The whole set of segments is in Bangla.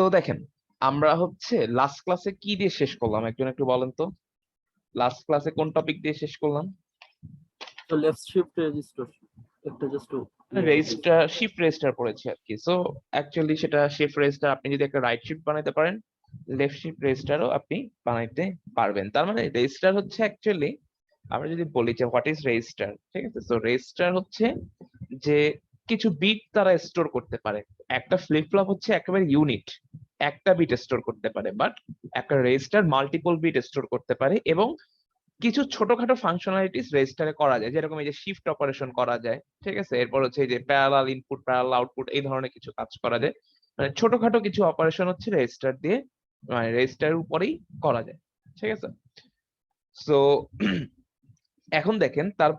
তো দেখেন, আমরা হচ্ছে লাস্ট ক্লাসে কি দিয়ে শেষ করলাম, একজন একটু বলেন তো। লাস্ট ক্লাসে কোন টপিক দিয়ে শেষ করলাম? তো লেফট শিফট রেজিস্টার একটা জাস্ট রেজিস্টার, শিফট রেজিস্টার পড়েছি আর কি। সো অ্যাকচুয়ালি সেটা শিফট রেজিস্টার আপনি যদি একটা রাইট শিফট বানাতে পারেন, লেফট শিফট রেজিস্টারও আপনি বানাইতে পারবেন। তার মানে রেজিস্টার হচ্ছে অ্যাকচুয়ালি, আমরা যদি বলি যে হোয়াট ইজ রেজিস্টার, ঠিক আছে। সো রেজিস্টার হচ্ছে যে কিছু বিট তারা স্টোর করতে পারে। একটা ফ্লিপ ফ্লপ হচ্ছে একেবারে ইউনিট, একটা বিট স্টোর করতে পারে, বাট একটা রেজিস্টার মাল্টিপল বিট স্টোর করতে পারে। এবং কিছু ছোটখাটো ফাংশনালিটিস রেজিস্টারে করা যায়, যেরকম এই যে শিফট অপারেশন করা যায়, ঠিক আছে। এরপর হচ্ছে এই যে প্যারালাল ইনপুট প্যারালাল আউটপুট, এই ধরনের কিছু কাজ করা যায়। মানে ছোটখাটো কিছু অপারেশন হচ্ছে রেজিস্টার দিয়ে, মানে রেজিস্টারের উপরেই করা যায়, ঠিক আছে। সো এখন দেখেন, তার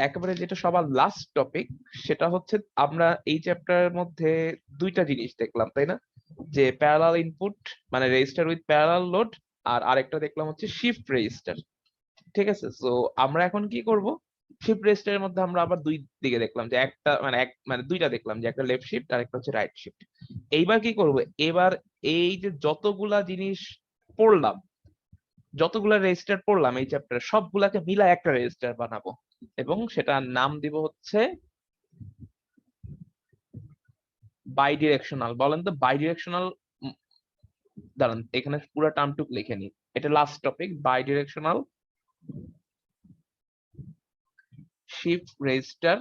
একেবারে যেটা সবার লাস্ট টপিক, সেটা হচ্ছে আমরা এই চ্যাপ্টারের মধ্যে দুইটা জিনিস দেখলাম, তাই না? যে প্যারালাল ইনপুট মানে রেজিস্টার উইথ প্যারালাল লোড, আর আরেকটা দেখলাম হচ্ছে শিফট রেজিস্টার, ঠিক আছে। সো আমরা এখন কি করব, শিফট রেজিস্টারের মধ্যে আমরা আবার দুই দিকে দেখলাম, যে একটা মানে দুইটা দেখলাম, যে একটা লেফট শিফট আর একটা হচ্ছে রাইট শিফট। এইবার কি করব, এবার এই যে যতগুলা জিনিস পড়লাম, যতগুলা রেজিস্টার পড়লাম এই চ্যাপ্টারে, সবগুলাকে মিলা একটা রেজিস্টার বানাবো, এবং সেটার নাম দিব হচ্ছে বাই ডিরেকশনাল। বলেন তো বাই ডিরেকশনাল, দাঁড়ান এখানে পুরো টার্মটুক লিখে নি, এটা last topic, bidirectional shift register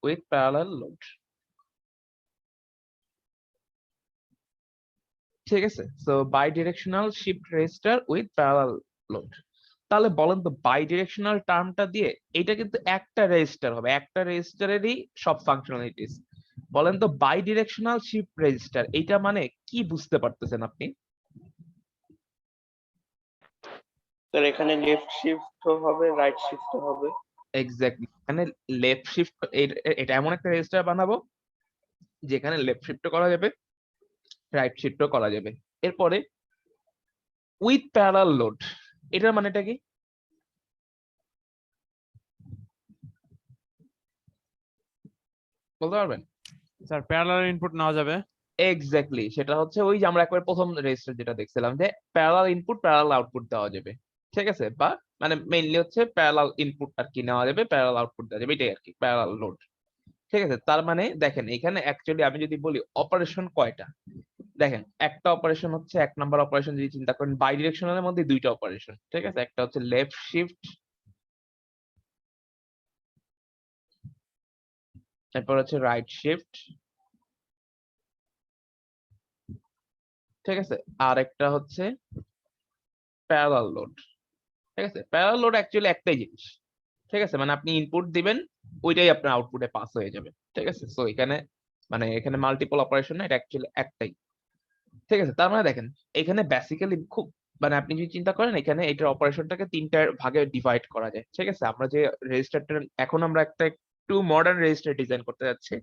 with parallel load, ঠিক আছে। So bidirectional shift register with parallel load. তাহলে বলেন তো বাই ডিরেকশনাল টার্মটা দিয়ে এটা কিন্তু একটা রেজিস্টার হবে, একটা রেজিস্টারেরই সব ফাংশনালিটিস। বলেন তো বাই ডিরেকশনাল শিফট রেজিস্টার এইটা মানে কি বুঝতে পারতেছেন আপনি? স্যার এখানে লেফট শিফট হবে, রাইট শিফট হবে। এক্স্যাক্টলি, এখানে লেফট শিফট, এটা এমন একটা রেজিস্টার বানাবো যেখানে লেফট শিফটও করা যাবে, রাইট শিফটও করা যাবে। এরপরে উইথ প্যারালাল লোড, এটার মানেটা কি? বলতে পারবেন? স্যার প্যারালাল ইনপুট নেওয়া যাবে। এক্স্যাক্টলি, সেটা হচ্ছে ওই যে আমরা একবার প্রথম রেজিস্টার যেটা দেখছিলাম, যে প্যারালাল ইনপুট প্যারালাল আউটপুট দেওয়া যাবে, ঠিক আছে। বা মানে মেইনলি হচ্ছে প্যারালাল ইনপুট আর কি নেওয়া যাবে, প্যারালাল আউটপুট দেওয়া যাবে, এটাই আর কি প্যারালাল লোড, ঠিক আছে। তার মানে দেখেন এখানে অ্যাকচুয়ালি আমি যদি বলি অপারেশন কয়টা, দেখেন একটা অপারেশন হচ্ছে, এক নাম্বার অপারেশন যদি চিন্তা করেন, বাই ডিরেকশনালের মধ্যে দুইটা অপারেশন, ঠিক আছে। একটা হচ্ছে লেফট শিফট, তারপর হচ্ছে রাইট শিফট, ঠিক আছে। আর একটা হচ্ছে প্যারালাল লোড, ঠিক আছে। প্যারালাল লোড অ্যাকচুয়ালি একটাই জিনিস, ঠিক আছে। মানে আপনি ইনপুট দিবেন, ওইটাই আপনার আউটপুটে পাস হয়ে যাবে, ঠিক আছে। সো এখানে মানে এখানে মাল্টিপল অপারেশন না, এটা অ্যাকচুয়ালি একটাই, ঠিক আছে। তার মানে দেখেন এখানে বেসিক্যালি খুব, মানে আপনি যদি চিন্তা করেন এখানে এটার অপারেশনটাকে তিনটা ভাগে ডিভাইড করা যায়, ঠিক আছে। আমরা যে রেজিস্টারটা, এখন আমরা একটা একটু মডার্ন রেজিস্টার ডিজাইন করতে যাচ্ছি,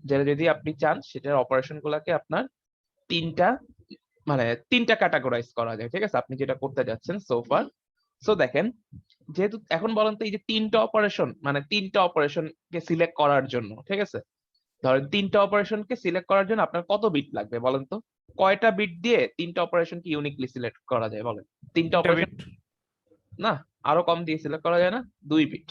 যেটা যদি আপনি চান সেটার অপারেশন গুলাকে আপনার তিনটা, মানে তিনটা ক্যাটাগরাইজ করা যায়, ঠিক আছে। আপনি যেটা করতে যাচ্ছেন সোফার। সো দেখেন, যেহেতু এখন বলেন তো এই যে তিনটা অপারেশন, মানে তিনটা অপারেশনকে সিলেক্ট করার জন্য, ঠিক আছে, ধরেন তিনটা অপারেশনকে সিলেক্ট করার জন্য আপনার কত বিট লাগবে বলেন তো? কয়টা বিট দিয়ে তিনটা অপারেশনকে ইউনিকলি সিলেক্ট করা যায় বলেন? তিনটা অপারেশন না, আরো কম দিয়ে সিলেক্ট করা যায় না? 2 বিট।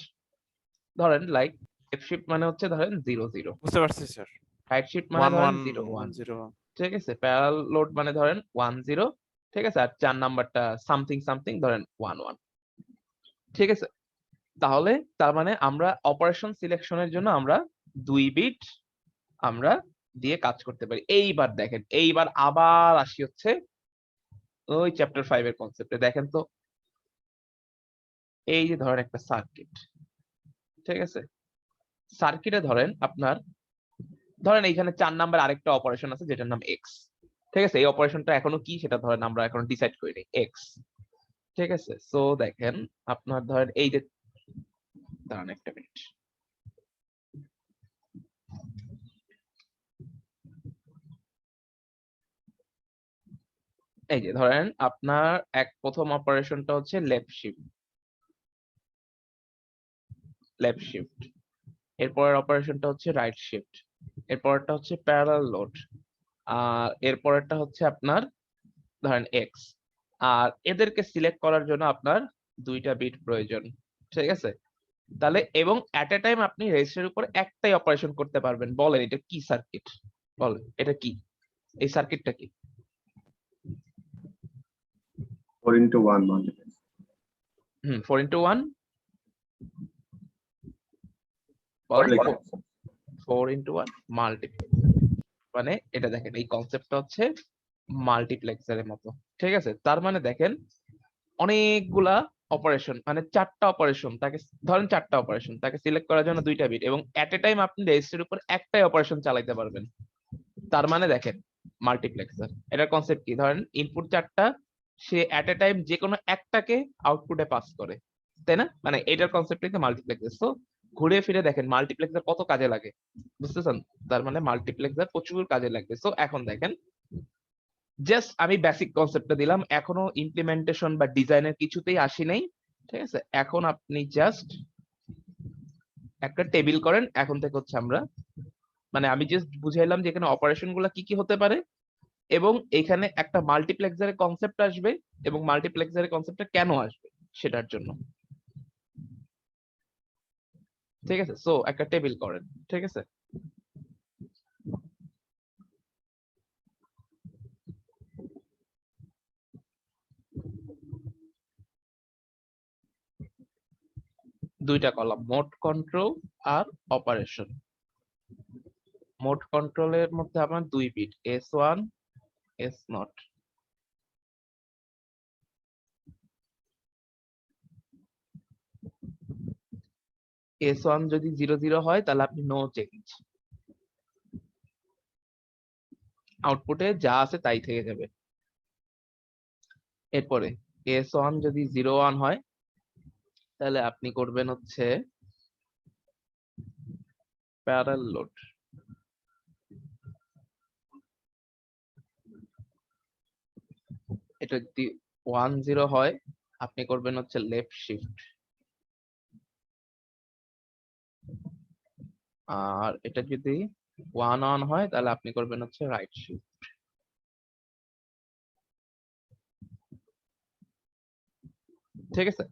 ধরেন লাইক লেফট শিফট মানে হচ্ছে ধরেন 0 0, বুঝতে পারছি স্যার। রাইট শিফট মানে ধরেন 1 0 1, 1 0। ঠিক আছে। প্যারালাল লোড মানে ধরেন 1 0, ঠিক আছে। আর 4 নাম্বারটা সামথিং সামথিং ধরেন 1 1, ঠিক আছে। তাহলে তার মানে আমরা অপারেশন সিলেকশনের জন্য আমরা 2 বিট আমরা দিয়ে কাজ করতে পারি। এইবার দেখেন, এইবার আবার আসি হচ্ছে ওই চ্যাপ্টার 5 এর কনসেপ্টে। দেখেন তো, এই যে ধরেন একটা সার্কিট, ঠিক আছে। সার্কিটে ধরেন আপনার, ধরেন এইখানে 4 নাম্বার আরেকটা অপারেশন আছে যেটার নাম এক্স, ঠিক আছে। এই অপারেশনটা এখনো কি সেটা ধরেন আমরা এখন ডিসাইড করিনি, এক্স, ঠিক আছে। সো দেখেন আপনার ধরেন এই যে, দাঁড়ান একটা মিনিট, এই যে ধরেন আপনার প্রথম অপারেশনটা হচ্ছে লেফট শিফট, লেফট শিফট, এরপরের অপারেশনটা হচ্ছে রাইট শিফট, এরপরটা হচ্ছে প্যারালাল লোড, আর এরপরেরটা হচ্ছে আপনার ধরেন এক্স। আর এদেরকে সিলেক্ট করার জন্য আপনার 2টা বিট প্রয়োজন, ঠিক আছে? তাহলে এবং এট এ টাইম আপনি রেজিস্টারের উপর একটাই অপারেশন করতে পারবেন। বলেন এটা কি সার্কিট? বলেন এটা কি, এই সার্কিটটা কি? 4x1 multiple. 4x1 4x1 multiplex. মানে এটা দেখেন এই কনসেপ্টটা হচ্ছে মাল্টিপ্লেক্সারের মতো, ঠিক আছে? তার মানে দেখেন অনেকগুলা অপারেশন, মানে 4টা অপারেশন, তাকে ধরেন 4টা অপারেশন, তাকে সিলেক্ট করার জন্য 2টা বিট এবং এট এ টাইম আপনি রেজিস্টারের উপর একটাই অপারেশন চালাতে পারবেন। তার মানে দেখেন মাল্টিপ্লেক্সার এটার কনসেপ্ট কি, ধরেন ইনপুট 4টা, সে এট এ টাইম যে কোনো একটাকে আউটপুটে পাস করে, তাই না? মানে এটার কনসেপ্ট হচ্ছে মাল্টিপ্লেক্সার। সো ঘুরে ফিরে দেখেন মাল্টিপ্লেক্সার কত কাজে লাগে, বুঝতেছেন? তার মানে মাল্টিপ্লেক্সার প্রচুর কাজে লাগবে। সো এখন দেখেন জাস্ট আমি বেসিক কনসেপ্টটা দিলাম, এখনো ইমপ্লিমেন্টেশন বা ডিজাইনের কিছুতেই আসি নাই, ঠিক আছে? এখন আপনি জাস্ট একটা টেবিল করেন, এখন থেকে হচ্ছে আমরা, মানে আমি জাস্ট বুঝাইলাম যে এখানে অপারেশন গুলা কি কি হতে পারে এবং এখানে একটা মাল্টিপ্লেক্সারের কনসেপ্ট আসবে এবং মাল্টিপ্লেক্সারের কনসেপ্টটা কেন আসবে সেটার জন্য, ঠিক আছে? সো একটা টেবিল করেন, ঠিক আছে? দুইটা কলাম, মোড কন্ট্রোল আর অপারেশন। মোড কন্ট্রোলের মধ্যে আপনার 2 বিট S1 S0। S1 যদি 00 হয় তাহলে আপনি নো চেঞ্জ, আউটপুটে যা আছে তাই থেকে যাবে। এরপরে S1 যদি 01 হয় তাহলে আপনি করবেন হচ্ছে প্যারালাল লোড। এটা যদি 10 হয় আপনি করবেন হচ্ছে লেফট শিফট, আর এটা যদি 11 হয় তাহলে আপনি করবেন হচ্ছে রাইট শিফট। ঠিক আছে?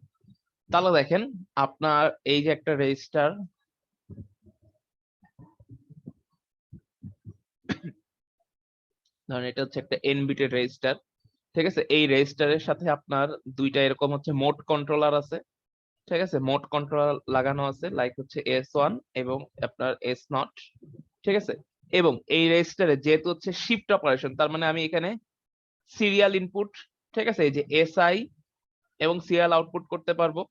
তাহলে দেখেন আপনার এই যে একটা রেজিস্টার, ধরেন এটা হচ্ছে একটা n বিটের রেজিস্টার, ঠিক আছে? এই রেজিস্টারের সাথে আপনার 2টা এরকম হচ্ছে মোড কন্ট্রোলার আছে, ঠিক আছে? মোড কন্ট্রোলার লাগানো আছে, লাইক হচ্ছে S1 এবং আপনার S0, ঠিক আছে? এবং এই রেজিস্টারে যেহেতু হচ্ছে শিফট অপারেশন, তার মানে আমি এখানে সিরিয়াল ইনপুট, ঠিক আছে, এই যে SI এবং সিরিয়াল আউটপুট করতে পারবো,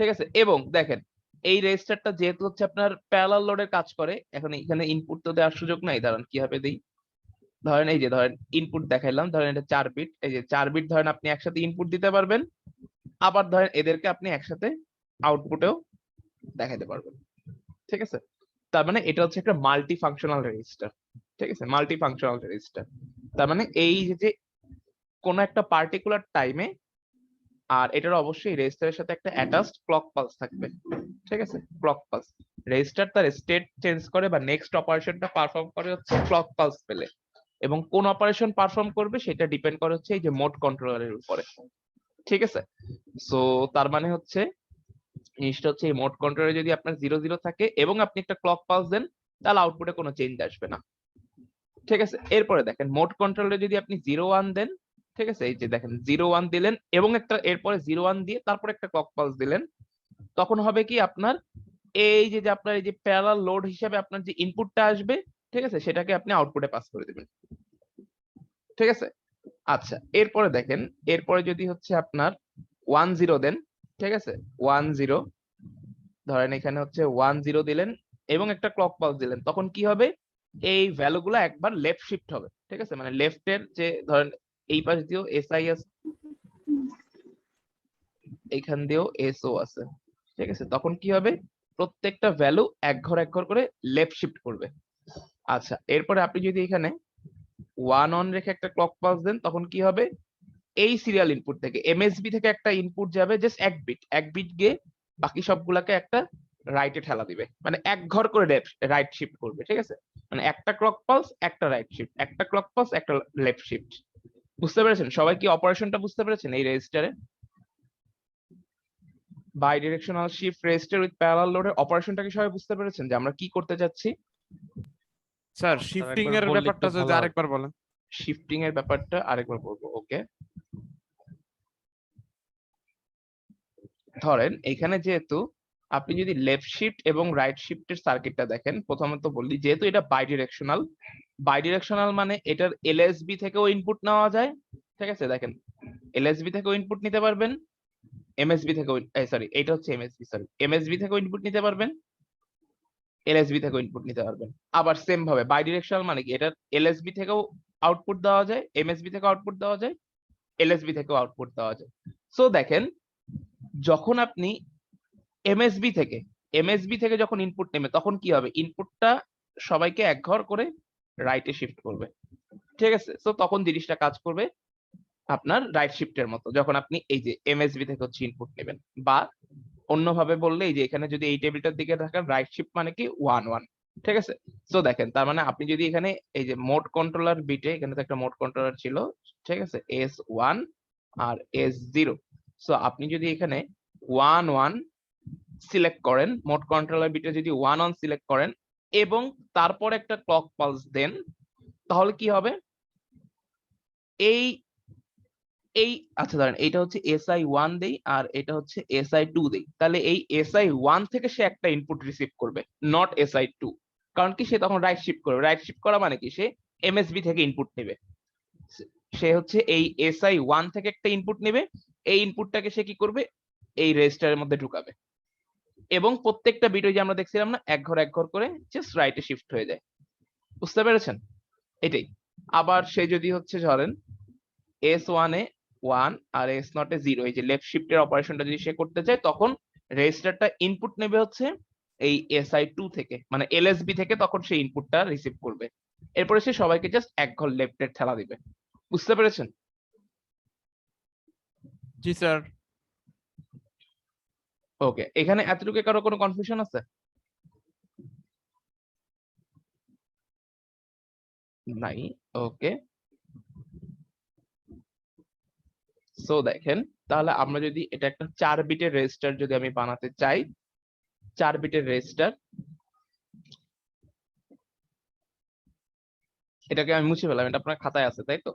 ঠিক আছে? এবং দেখেন এই রেজিস্টারটা যেহেতু হচ্ছে আপনার প্যারালাল লোডের কাজ করে, এখন এখানে ইনপুট তো দেওয়ার সুযোগ নাই, দাঁড়ান কিভাবে দেই। ধরেন এই যে ধরেন ইনপুট দেখাইলাম, ধরেন এটা 4 বিট, এই যে 4 বিট ধরেন আপনি একসাথে ইনপুট দিতে পারবেন, আবার ধরেন এদেরকে আপনি একসাথে আউটপুটেও দেখাইতে পারবেন, ঠিক আছে? তার মানে এটা হচ্ছে একটা মাল্টি ফাংশনাল রেজিস্টার, ঠিক আছে? মাল্টি ফাংশনাল রেজিস্টার তার মানে এই যে কোন একটা পার্টিকুলার টাইমে, আর এটার অবশ্যই রেজিস্টারের সাথে একটা অ্যাটাচড ক্লক পালস থাকবে, ঠিক আছে? ক্লক পালস, রেজিস্টার তার স্টেট চেঞ্জ করে বা নেক্সট অপারেশনটা পারফর্ম করে হচ্ছে ক্লক পালস পেলে, এবং কোন অপারেশন পারফর্ম করবে সেটা ডিপেন্ড করে হচ্ছে এই যে মোড কন্ট্রোলারের উপরে, ঠিক আছে? সো তার মানে হচ্ছে জিনিসটা হচ্ছে এই মোড কন্ট্রোলারে যদি আপনার 00 থাকে এবং আপনি একটা ক্লক পালস দেন তাহলে আউটপুটে কোনো চেঞ্জ আসবে না, ঠিক আছে? এরপরে দেখেন মোড কন্ট্রোলারে যদি আপনি 01 দেন, ঠিক আছে, এই যে দেখেন 01 দিলেন এবং একটা এরপরে 01 দিয়ে তারপর একটা ক্লক পালস দিলেন, তখন হবে কি আপনার এই যে আপনার এই যে প্যারালাল লোড হিসেবে আপনার যে ইনপুটটা আসবে, ঠিক আছে, সেটাকে আপনি আউটপুটে পাস করে দিবেন, ঠিক আছে? আচ্ছা এরপরে দেখেন, এরপরে যদি হচ্ছে আপনার 10 দেন, ঠিক আছে, 10 ধরেন এখানে হচ্ছে 10 দিলেন এবং একটা ক্লক পালস দিলেন, তখন কি হবে, এই ভ্যালুগুলো একবার লেফট শিফট হবে, ঠিক আছে? মানে লেফটের যে ধরেন এই পাশ দিয়েও SIS, এইখান দিয়েও SO আছে, ঠিক আছে? তখন কি হবে, প্রত্যেকটা ভ্যালু এক ঘর করে লেফট শিফট করবে। আচ্ছা এরপরে আপনি যদি এখানে 1 অন রেখে একটা ক্লক পালস দেন, তখন কি হবে, এই সিরিয়াল ইনপুট থেকে MSB থেকে একটা ইনপুট যাবে জাস্ট এক বিট গিয়ে বাকি সবগুলাকে একটা রাইটে ঠেলা দিবে, মানে এক ঘর করে রাইট শিফট করবে, ঠিক আছে? মানে একটা ক্লক পালস একটা রাইট শিফট, একটা ক্লক পালস একটা লেফট শিফট। বুঝতে পেরেছেন সবাই? কি অপারেশনটা বুঝতে পেরেছেন এই রেজিস্টারে? Bidirectional shift register with parallel লোডের অপারেশনটা কি সবাই বুঝতে পেরেছেন যে আমরা কি করতে যাচ্ছি? স্যার শিফটিং এর বললে ব্যাপারটা একটু যদি ভালো আরেকবার বলেন। শিফটিং এর ব্যাপারটা আরেকবার বলবো, ওকে? ধরেন এখানে যেহেতু আপনি যদি লেফট শিফট এবং রাইট শিফটের সার্কিটটা দেখেন, প্রথমত বললি যেহেতু এটা বাই ডিরেকশনাল মানে এটার এলএসবি থেকেও ইনপুট নেওয়া যায়, ঠিক আছে? দেখেন এলএসবি থেকেও ইনপুট নিতে পারবেন, এমএসবি থেকেও, সরি এটা হচ্ছে এমএসবি, সরি এমএসবি থেকেও ইনপুট নিতে পারবেন, এলএসবি থেকেও ইনপুট নিতে পারবেন। আবার সেম ভাবে বাই ডিরেকশনাল মানে কি, এটার এলএসবি থেকেও আউটপুট দেওয়া যায়, এমএসবি থেকেও আউটপুট দেওয়া যায়, এলএসবি থেকেও আউটপুট দেওয়া যায়। সো দেখেন যখন আপনি এমএসবি থেকে যখন ইনপুট নেবে তখন কি হবে, ইনপুটটা সবাইকে এক ঘর করে রাইটে শিফট করবে, ঠিক আছে? সো তখন জিনিসটা কাজ করবে আপনার রাইট শিফটের মতো, যখন আপনি এই যে এমএসবি থেকে হচ্ছে ইনপুট নেবেন। বা অন্যভাবে বললে এই যে এখানে যদি এই টেবিলটার দিকে থাকেন, রাইট শিফট মানে কি 1 1, ঠিক আছে? সো দেখেন তার মানে আপনি যদি এখানে এই যে মোড কন্ট্রোলার বিটে, এখানে তো একটা মোড কন্ট্রোলার ছিল, ঠিক আছে, S1 আর S0। সো আপনি যদি এখানে 1 1 সিলেক্ট করেন, মোড কন্ট্রোলার বিটে যদি 1 1 সিলেক্ট করেন এবং তারপর একটা ক্লক পালস দেন, তাহলে কি হবে, এই এই আচ্ছা ধরেন এটা হচ্ছে SI1 দেই আর এটা হচ্ছে SI2 দেই, তাহলে এই SI1 থেকে সে একটা ইনপুট রিসিভ করবে, নট SI2। কারণ কি, সে তখন রাইট শিফট করবে। রাইট শিফট করা মানে কি, সে এমএসবি থেকে ইনপুট নেবে, সে হচ্ছে এই SI1 থেকে একটা ইনপুট নেবে, এই ইনপুটটাকে সে কি করবে, এই রেজিস্টারের মধ্যে ঢুকাবে এবং প্রত্যেকটা বিট ওই যে আমরা দেখছিলাম না, এক ঘর করে জাস্ট রাইটে শিফট হয়ে যায়। বুঝতে পেরেছেন? এটাই। আবার সে যদি হচ্ছে ধরেন S1 এ 1 আর S0 এ 0, এই যে লেফট শিফটের অপারেশনটা যদি সে করতে চায়, তখন রেজিস্টারটা ইনপুট নেবে হচ্ছে এই SI2 থেকে, মানে এলএসবি থেকে, তখন সে ইনপুটটা রিসিভ করবে। এরপরে সে সবাইকে জাস্ট এক ঘর লেফটের ঠেলা দিবে। বুঝতে পেরেছেন? জি স্যার। ওকে, এখানে এতটুকু কারো কোনো কনফিউশন আছে? নাই? ওকে, সো দেখেন তাহলে আমরা যদি এটা একটা 4 বিটের রেজিস্টার যদি আমি বানাতে চাই, 4 বিটের রেজিস্টার, এটাকে আমি মুছে ফেলাম, এটা আপনার খাতায় আছে তাই তো?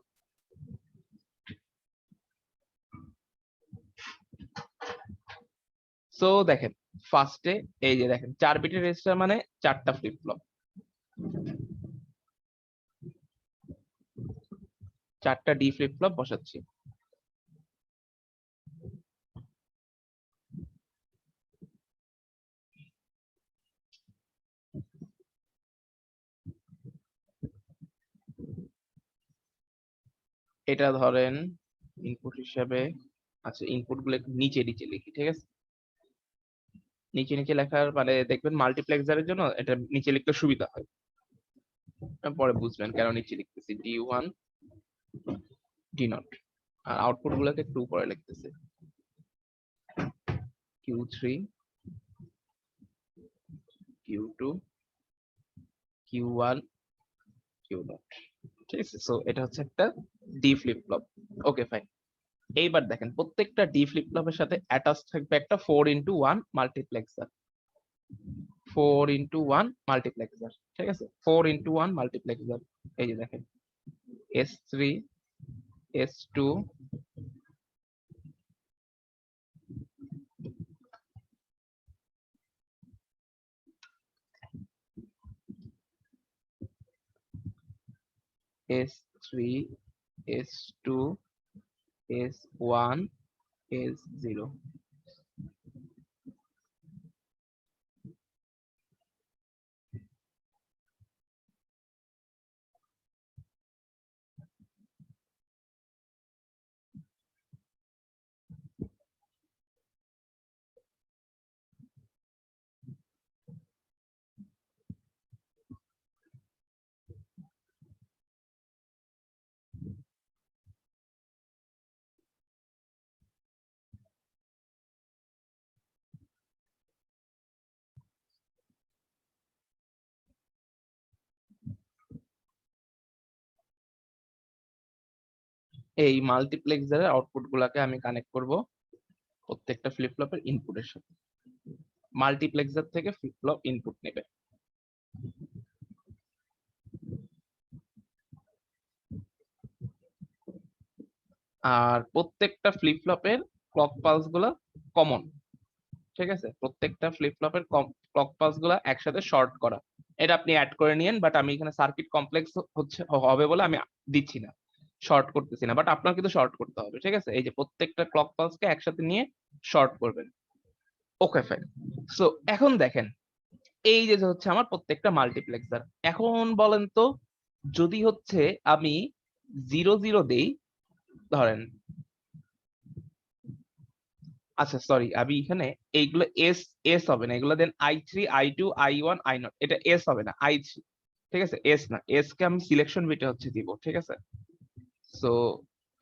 সো দেখেন ফার্স্টে এই যে দেখেন 4 বিটের রেজিস্টার মানে 4টা ফ্লিপ ফ্লপ, 4টা ডি ফ্লিপ ফ্লপ বসাচ্ছি। এটা ধরেন ইনপুট হিসাবে, আচ্ছা ইনপুট গুলো একটু নিচে নিচে লিখি, ঠিক আছে? নিচে নিচে লেখার মানে দেখবেন মাল্টিপ্লেক্সারের জন্য এটা নিচে লিখতে সুবিধা হয়, পরে বুঝবেন কেন নিচে লিখতেছি। D1 D0 আর আউটপুট গুলোকে একটু উপরে লিখতেছি, Q3 Q2 Q1 Q0, ঠিক আছে? সো এটা হচ্ছে একটা D flip flop. Okay fine. এইবার দেখেন প্রত্যেকটা ডি ফ্লিপ ফ্লপের সাথে অ্যাটাচ থাকবে একটা 4x1 মাল্টিপ্লেক্সার, 4x1 মাল্টিপ্লেক্সার, ঠিক আছে? 4x1 মাল্টিপ্লেক্সার, এই যে দেখেন S3 S2 S3 S2 S1 S0। এই মাল্টিপ্লেক্সারের আউটপুট গুলাকে আমি কানেক্ট করব প্রত্যেকটা ফ্লিপ ফ্লপের ইনপুটের সাথে। মাল্টিপ্লেক্সার থেকে ফ্লিপ ফ্লপ ইনপুট নেবে। আর প্রত্যেকটা ফ্লিপ ফ্লপের ক্লক পালস গুলা কমন, ঠিক আছে? প্রত্যেকটা ফ্লিপ ফ্লপের ক্লক পালস গুলা একসাথে শর্ট করা, এটা আপনি অ্যাড করে নিয়েন, বাট আমি এখানে সার্কিট কমপ্লেক্স হচ্ছে হবে বলে আমি দিচ্ছি না, শর্ট করতেছি না, বাট আপনার কিন্তু শর্ট করতে হবে, ঠিক আছে? এই যে প্রত্যেকটা ক্লক পালসকে একসাথে নিয়ে শর্ট করবেন। Okay fine. সো এখন দেখেন এই যে হচ্ছে আমার প্রত্যেকটা মাল্টিপ্লেক্সার। এখন বলেন তো যদি হচ্ছে আমি 0 0 দেই, ধরেন, আচ্ছা সরি, আমি এখানে এইগুলো এস এস হবে না, এগুলো দেন I3 I2 I1 I0, এটা এস হবে না, I3, ঠিক আছে? এস না, এস কে আমি সিলেকশন বিটে হচ্ছে দিব, ঠিক আছে? সো